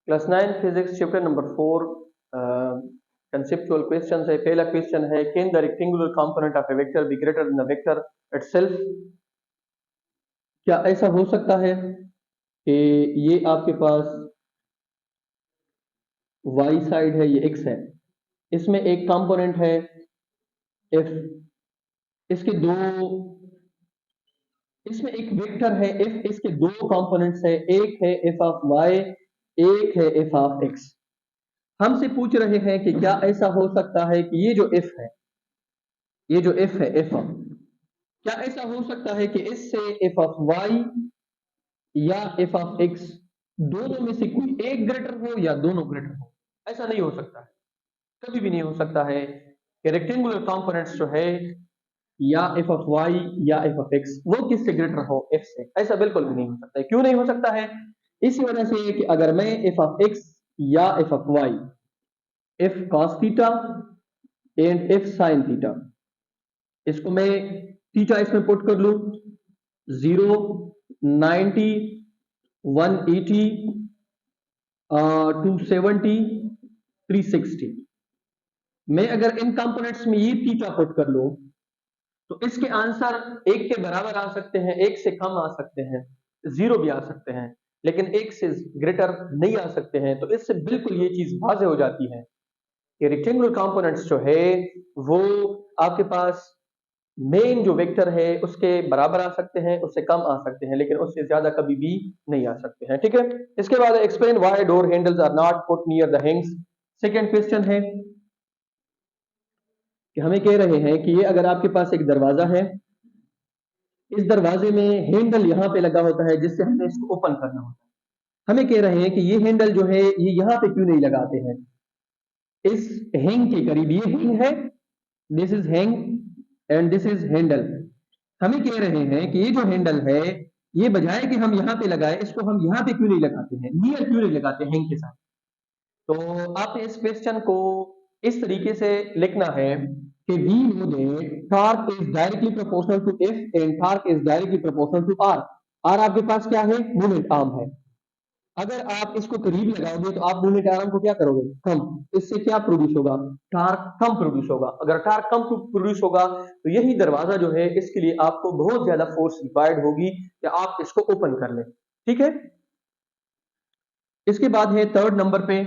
Class 9 physics chapter number 4 conceptual question है। पहला question है, can the rectangular component of A vector be greater than the vector itself. क्या ऐसा हो सकता है कि ये आपके पास y साइड है, ये x है, इसमें एक कंपोनेंट है f, इसके दो, इसमें एक वेक्टर है f, इसके दो कंपोनेंट्स है, एक है f ऑफ y, एक है f ऑफ x। हमसे पूछ रहे हैं कि क्या ऐसा हो सकता है कि ये जो f है, ये जो f है f, क्या ऐसा हो सकता है कि इससे f ऑफ y या f ऑफ x दोनों में से कोई एक ग्रेटर हो या दोनों ग्रेटर हो? ऐसा नहीं हो सकता है, कभी भी नहीं हो सकता है कि रेक्टेंगुलर कंपोनेंट्स जो है या f ऑफ y या f ऑफ x वो किससे ग्रेटर हो, f से। ऐसा बिल्कुल भी नहीं हो सकता है। क्यों नहीं हो सकता है? इसी वजह से कि अगर मैं f ऑफ x या f of y, f cos theta and f sin theta, इसको मैं थीटा इसमें पुट कर लूं 0, 90, 180, 270, 360, मैं अगर इन कंपोनेंट्स में ये थीटा पुट कर लूं तो इसके आंसर एक के बराबर आ सकते हैं, एक से कम आ सकते हैं, 0 भी आ सकते हैं, लेकिन एक से ग्रेटर नहीं आ सकते हैं। तो इससे बिल्कुल ये चीज वाज़ेह हो जाती है कि रेक्टेंगुलर कंपोनेंट्स जो है वो आपके पास मेन जो वेक्टर है उसके बराबर आ सकते हैं, उससे कम आ सकते हैं, लेकिन उससे ज्यादा कभी भी नहीं आ सकते हैं। ठीक है, इसके बाद explain why door handles are not put near the hinges. Second question है कि हमें कह रहे हैं कि ये अगर आपके पास एक दरवाजा है, इस दरवाजे में हैंडल यहां पे लगा होता है जिससे हमें इसको ओपन करना होता है। हमें कह रहे हैं कि ये हैंडल जो है ये यहां पे क्यों नहीं लगाते हैं, इस हैंग के करीब। ये हैंग है, this is hang and this is handle. हमें कह रहे हैं कि ये जो हैंडल है ये बजाय कि हम यहाँ पे लगाए, इसको हम यहाँ पे क्यों नहीं लगाते हैं, नियर क्यों नहीं लगाते हैंग के साथ। तो आपने इस क्वेश्चन को इस तरीके से लिखना है कि we know that torque is directly proportional to F and torque is directly proportional to r. आर आपके पास क्या है, मोमेंट आर्म है। अगर आप इसको करीब लगाओगे तो आप मोमेंट आर्म को क्या करोगे, कम। इससे क्या प्रोड्यूस होगा, टार्क कम प्रोड्यूस होगा। अगर टार्क कम प्रोड्यूस होगा तो यही दरवाजा जो है इसके लिए आपको बहुत ज्यादा फोर्स रिक्वायर्ड होगी कि आप इसको ओपन कर लें। ठीक है, इसके बाद है थर्ड नंबर पे,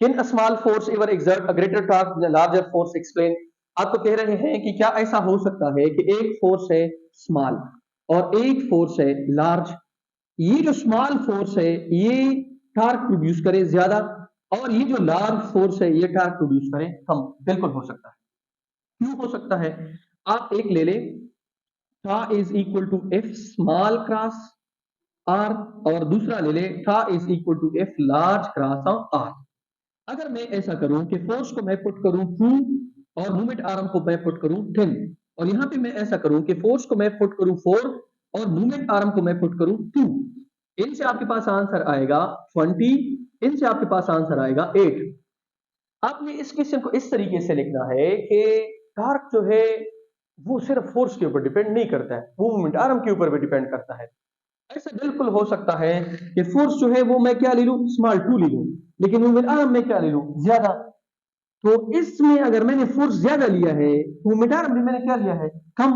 can a small force ever exert a greater torque then larger force, explain. आपको कह रहे हैं कि क्या ऐसा हो सकता है कि एक फोर्स है स्मॉल और एक फोर्स है लार्ज, ये जो स्मॉल फोर्स है ये टार्क प्रोड्यूस करे ज्यादा और ये जो लार्ज फोर्स है ये टार्क प्रोड्यूस करे कम। बिल्कुल हो सकता है। क्यों हो सकता है? आप एक ले ले, था is equal to F small cross r, और दूसरा ले ले था is equal to F large cross r. अगर मैं ऐसा करूं कि फोर्स को मैं पुट करूं 2 और मूवमेंट आर्म को मैं पुट करूं 10, और यहां पे मैं ऐसा करूं कि फोर्स को मैं पुट करूं 4 और मूवमेंट आर्म को मैं पुट करूं 2, इनसे आपके पास आंसर आएगा 20, इनसे आपके पास आंसर आएगा 8। आपने इस क्वेश्चन को इस तरीके से लिखना है कि टॉर्क जो है वो सिर्फ फोर्स के ऊपर डिपेंड नहीं करता है, वो मूवमेंट आर्म के ऊपर भी डिपेंड करता है। ऐसा बिल्कुल हो सकता है कि फोर्स जो है वो मैं क्या ले लूं, स्मॉल 2 ले लूं, लेकिन मूवमेंट आर्म में क्या ले लूं, ज्यादा। तो इसमें अगर मैंने फोर्स ज्यादा लिया है तो मूवमेंट आर्म भी मैंने क्या लिया है, कम।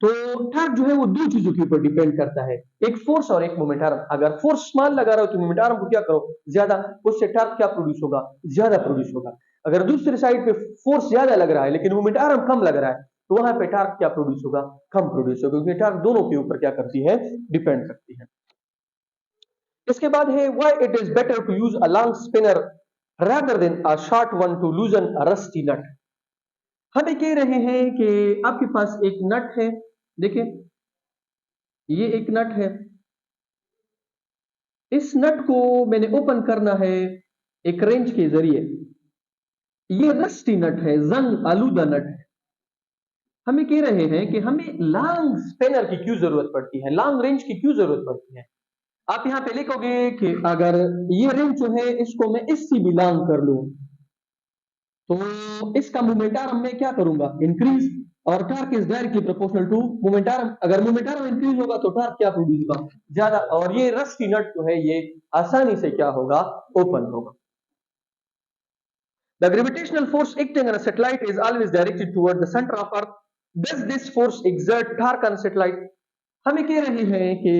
तो टॉर्क जो है वो दो चीजों के ऊपर डिपेंड करता है, एक फोर्स और एक मोमेंट आर्म। अगर फोर्स स्मॉल लगा रहा हो तो मोमेंट आर्म को क्या करो, ज्यादा, उससे टॉर्क क्या प्रोड्यूस होगा, ज्यादा प्रोड्यूस होगा। अगर दूसरी साइड पे फोर्स ज्यादा लग रहा है लेकिन मोमेंट आर्म कम लग रहा है तो वहां पे टॉर्क क्या प्रोड्यूस होगा, कम प्रोड्यूस होगा, क्योंकि टॉर्क दोनों के ऊपर क्या करती है, डिपेंड करती है। इसके बाद है why it is better to use a long spinner rather than a short one to loosen a rusty nut। हमें कह रहे हैं कि आपके पास एक नट है, देखिए ये एक नट है, इस नट को मैंने ओपन करना है एक रेंच के जरिए। ये रस्टी नट है, जंग आलूदा नट है। हमें कह रहे हैं कि हमें लॉन्ग स्पिनर की क्यों जरूरत पड़ती है, लॉन्ग रेंज की क्यों जरूरत पड़ती है। आप यहां पे लिखोगे कि अगर ये रेंच जो है इसको मैं इससे भी लॉन्ग कर लूं तो इसका मोमेंट आर्म मैं क्या करूंगा, इंक्रीज। और torque is directly proportional to moment arm. अगर मोमेंटारम इंक्रीज होगा तो टार्क क्या प्रोड्यूस होगा, ज्यादा। और ये रस्टी नट जो है ये आसानी से क्या होगा, ओपन होगा। The gravitational force acting on a satellite is always directed toward the center of Earth. Does this force exert torque on satellite? हमें कह रहे हैं कि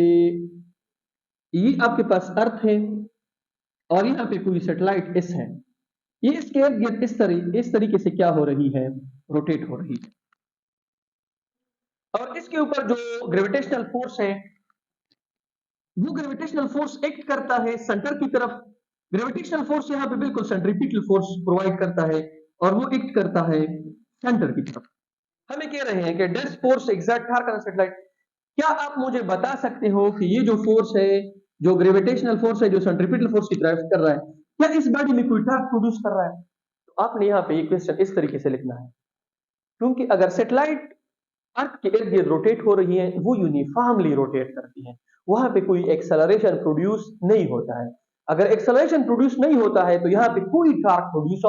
ये आपके पास अर्थ है और यहाँ पे कोई सैटेलाइट एस है, ये इसके इर्द गिर्द इस तरीके से क्या हो रही है, रोटेट हो रही है। और इसके ऊपर जो ग्रेविटेशनल फोर्स है वो ग्रेविटेशनल फोर्स एक्ट करता है सेंटर की तरफ। ग्रेविटेशनल फोर्स यहाँ पे बिल्कुल सेंट्रीपिटल फोर्स प्रोवाइड करता है और वो एक्ट करता है सेंटर की तरफ। हमें कह रहे हैं कि does force exert torque on satellite. क्या आप मुझे बता सकते हो कि ये जो फोर्स है, जो ग्रेविटेशनल फोर्स है, जो सेंट्रीपिटल फोर्स की तरफ कर रहा है, क्या इस बॉडी में कोई टार्क प्रोड्यूस कर रहा है? तो आपने यहाँ पे ये क्वेश्चन इस तरीके से लिखना है, क्योंकि अगर सैटेलाइट अर्थ के इर्द गिर्द रोटेट हो रही है, वो यूनिफॉर्मली रोटेट करती है, वहां पे कोई एक्सेलरेशन प्रोड्यूस नहीं होता है। अगर एक्सेलरेशन प्रोड्यूस नहीं होता है तो यहाँ पे कोई टार्क प्रोड्यूस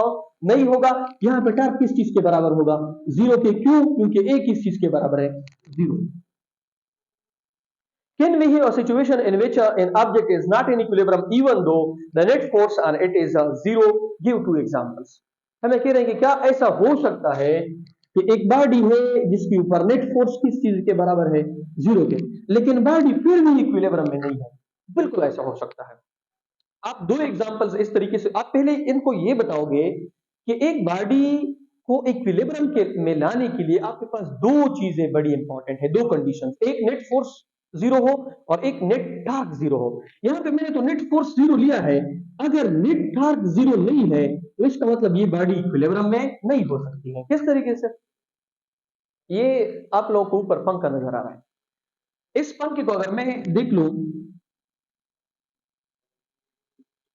नहीं होगा। यहाँ पे टार्क किस चीज के बराबर होगा, जीरो के। क्यों? क्योंकि ए किस चीज के बराबर है, zero. Can we have a situation in which an object is not in equilibrium even though the net force on it is zero? Give two examples. हमें कह रहे हैं कि क्या ऐसा हो सकता है कि एक बॉडी है जिसके ऊपर नेट फोर्स किस चीज के बराबर है, जीरो के, लेकिन बॉडी फिर भी इक्विलिब्रियम में नहीं है। बिल्कुल ऐसा हो सकता है। आप दो एग्जांपल्स इस तरीके से, आप पहले इनको ये बताओगे कि एक बॉडी को इक्विलिब्रियम के में लाने के लिए आपके पास दो चीजें बड़ी इंपॉर्टेंट है, दो कंडीशंस। एक नेट फोर्स जीरो हो और एक नेट टार्क जीरो हो। यहां पे मैंने तो नेट फोर्स जीरो लिया है, अगर नेट टार्क जीरो नहीं है तो इसका मतलब ये बॉडी इक्विलिब्रियम में नहीं हो सकती है। किस तरीके से? ये आप लोगों को ऊपर पंखा नजर आ रहा है, इस पंखे को अगर मैं देख लूं,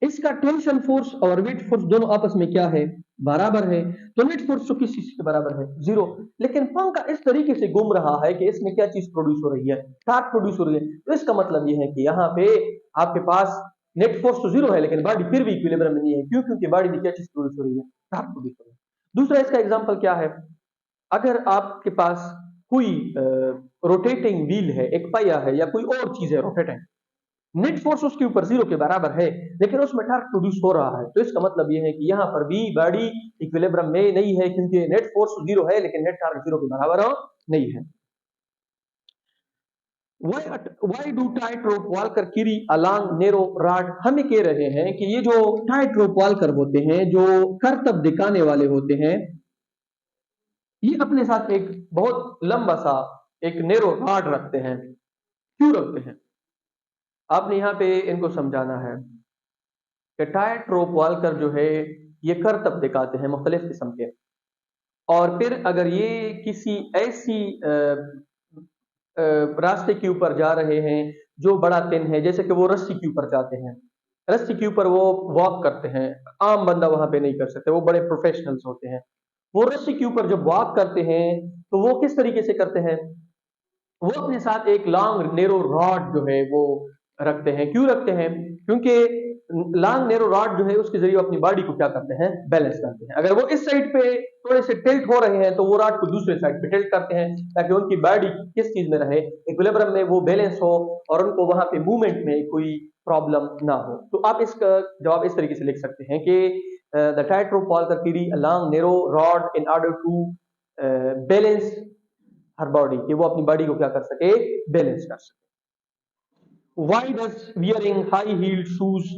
इसका टेंशन फोर्स और वेट फोर्स दोनों आपस में क्या है, बराबर है। तो नेट फोर्स तो किस चीज के बराबर है, जीरो। लेकिन पंखा इस तरीके से घूम रहा है कि इसमें क्या चीज प्रोड्यूस हो रही है, टार्क प्रोड्यूस हो रही है। तो इसका मतलब यह है कि यहाँ पे आपके पास नेट फोर्स तो जीरो है लेकिन बॉडी फिर भी इक्विलिब्रियम में नहीं है। क्यों? क्योंकि बॉडी में क्या चीज प्रोड्यूस हो रही है, टार्क प्रोड्यूस हो रही है। दूसरा इसका एग्जाम्पल क्या है, अगर आपके पास कोई रोटेटिंग व्हील है, एक पहिया है या कोई और चीज है रोटेटिंग, नेट फोर्स उसके ऊपर जीरो के बराबर है लेकिन उसमें टार्क प्रोड्यूस हो रहा है, तो इसका मतलब यह है कि यहाँ पर भी बॉडी इक्विलिब्रियम में नहीं है, क्योंकि नेट फोर्स जीरो है लेकिन नेट टार्क जीरो के बराबर नहीं है। Why do tightrope walker carry along narrow rod? हमें कह रहे हैं कि ये जो टाइट-रोप वॉल्कर होते हैं, जो करतब दिखाने वाले होते हैं, ये अपने साथ एक बहुत लंबा सा एक नेरो रॉड रखते हैं। क्यों रखते हैं? आपने यहाँ पे इनको समझाना है कि टाइट-रोप वॉल्कर जो है ये करतब दिखाते हैं मुख्तलिफ किस्म के, और फिर अगर ये किसी ऐसी रास्ते के ऊपर जा रहे हैं जो बड़ा तिन है, जैसे कि वो रस्सी के ऊपर जाते हैं, रस्सी के ऊपर वो वॉक करते हैं, आम बंदा वहां पे नहीं कर सकते, वो बड़े प्रोफेशनल्स होते हैं। वो रस्सी के ऊपर जब वॉक करते हैं तो वो किस तरीके से करते हैं, वो अपने साथ एक लॉन्ग नेरो रॉड जो है वो रखते हैं। क्यों रखते हैं? क्योंकि लॉन्ग नेरो रॉड जो है उसके जरिए अपनी बॉडी को क्या करते हैं, बैलेंस करते हैं। अगर वो इस साइड पे थोड़े से टिल्ट हो रहे हैं तो वो रॉड को दूसरे साइड पे टिल्ट करते हैं ताकि उनकी बॉडी किस चीज में रहे, इक्विलिब्रियम में, वो बैलेंस हो और उनको वहां पे मूवमेंट में कोई प्रॉब्लम ना हो। तो आप इसका जवाब इस तरीके से लिख सकते हैं कि the tightrope walker carry a long narrow rod in order to balance her body, कि वो अपनी बॉडी को क्या कर सके, बैलेंस कर सके। Why does wearing high heeled shoes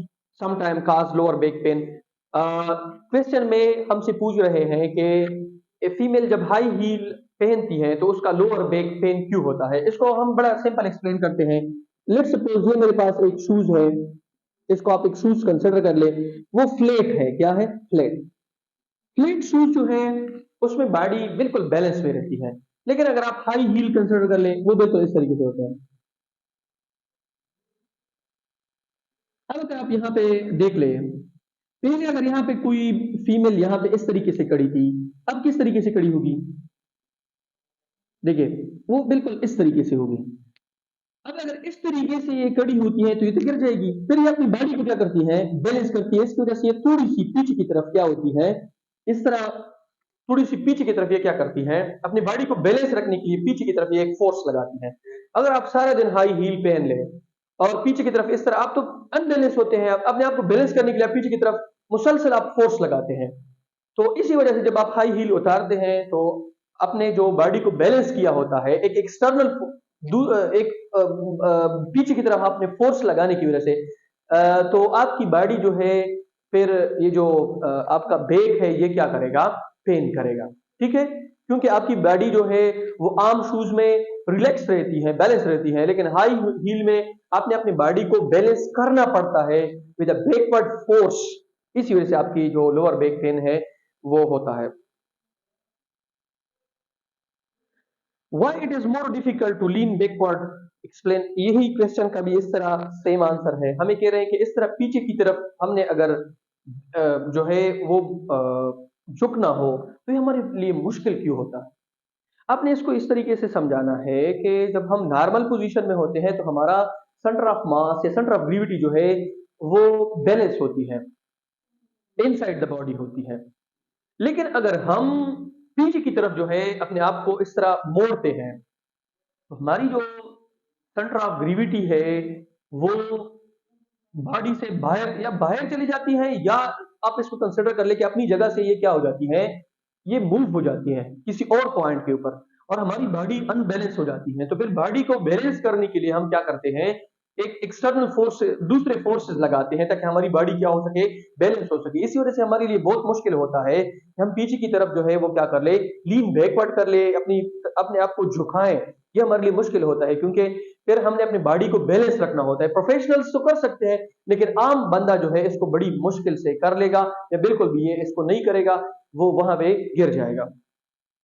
sometimes cause lower back pain? Question में हमसे पूछ रहे हैं कि फीमेल जब हाई हील पहनती है तो उसका लोअर बैक पेन क्यों होता है। इसको हम बड़ा सिंपल एक्सप्लेन करते हैं। लेट्स सपोज ये मेरे पास एक शूज है, इसको आप एक शूज कंसिडर कर ले, वो फ्लैट है। क्या है? फ्लैट। फ्लैट शूज जो है उसमें बॉडी बिल्कुल बैलेंस में रहती है, लेकिन अगर आप हाई हील कंसिडर कर ले वो बिल्कुल इस तरीके से होता है। अब अगर आप यहाँ पे देख ले, पहले अगर यहाँ पे कोई फीमेल यहाँ पे इस तरीके से खड़ी थी, अब किस तरीके से खड़ी होगी? देखिए वो बिल्कुल इस तरीके से होगी। अब अगर इस तरीके से ये खड़ी होती है तो ये तो गिर जाएगी, फिर ये अपनी बॉडी को क्या करती है, बैलेंस करती है। इसकी वजह से ये थोड़ी सी पीछे की तरफ क्या होती है, इस तरह थोड़ी सी पीछे की तरफ ये क्या करती हैं, अपनी बॉडी को बैलेंस रखने के लिए पीछे की तरफ ये एक फोर्स लगाती हैं। अगर आप सारा दिन हाई हील पहन लें और पीछे की तरफ इस तरह, आप तो अनबैलेंस होते हैं, आप अपने आप को बैलेंस करने के लिए आप पीछे की तरफ मुसलसल आप फोर्स लगाते हैं। तो इसी वजह से जब आप हाई हील उतारते हैं तो अपने जो बॉडी को बैलेंस किया होता है, एक एक्सटर्नल एक पीछे की तरफ आपने फोर्स लगाने की वजह से तो आपकी बॉडी जो है फिर ये जो आपका बैक है ये क्या करेगा, पेन करेगा। ठीक है, क्योंकि आपकी बॉडी जो है वो आम शूज में रिलैक्स रहती है, बैलेंस रहती है, लेकिन हाई हील में आपने अपनी बॉडी को बैलेंस करना पड़ता है विद अ बैकवर्ड फोर्स। इसी वजह से आपकी जो लोअर बैक पेन है वो होता है। Why it is more difficult to lean backward? Explain। यही क्वेश्चन का भी इस तरह सेम आंसर है। हमें कह रहे हैं कि इस तरह पीछे की तरफ हमने अगर जो है वो झुकना हो तो ये हमारे लिए मुश्किल क्यों होता है। आपने इसको इस तरीके से समझाना है कि जब हम नॉर्मल पोजीशन में होते हैं तो हमारा सेंटर ऑफ मास या सेंटर ऑफ ग्रेविटी जो है वो बैलेंस होती है, इनसाइड द बॉडी होती है। लेकिन अगर हम पीछे की तरफ जो है अपने आप को इस तरह मोड़ते हैं तो हमारी जो सेंटर ऑफ ग्रेविटी है वो बॉडी से बाहर या बाहर चली जाती है, या आप इसको कंसिडर कर ले कि अपनी जगह से ये क्या हो जाती है, ये मूव हो जाती है किसी और पॉइंट के ऊपर और हमारी बॉडी अनबैलेंस हो जाती है। तो फिर बॉडी को बैलेंस करने के लिए हम क्या करते हैं, एक एक्सटर्नल फोर्स, दूसरे फोर्सेस लगाते हैं ताकि हमारी बॉडी क्या हो सके, बैलेंस हो सके। इसी वजह से हमारे लिए बहुत मुश्किल होता है कि हम पीछे की तरफ जो है वो क्या कर ले, लीन बैकवर्ड कर ले, अपने आप को झुकाएं। ये हमारे लिए मुश्किल होता है क्योंकि फिर हमने अपनी बॉडी को बैलेंस रखना होता है। प्रोफेशनल्स तो कर सकते हैं लेकिन आम बंदा जो है इसको बड़ी मुश्किल से कर लेगा या बिल्कुल भी ये इसको नहीं करेगा, वो वहां पे गिर जाएगा।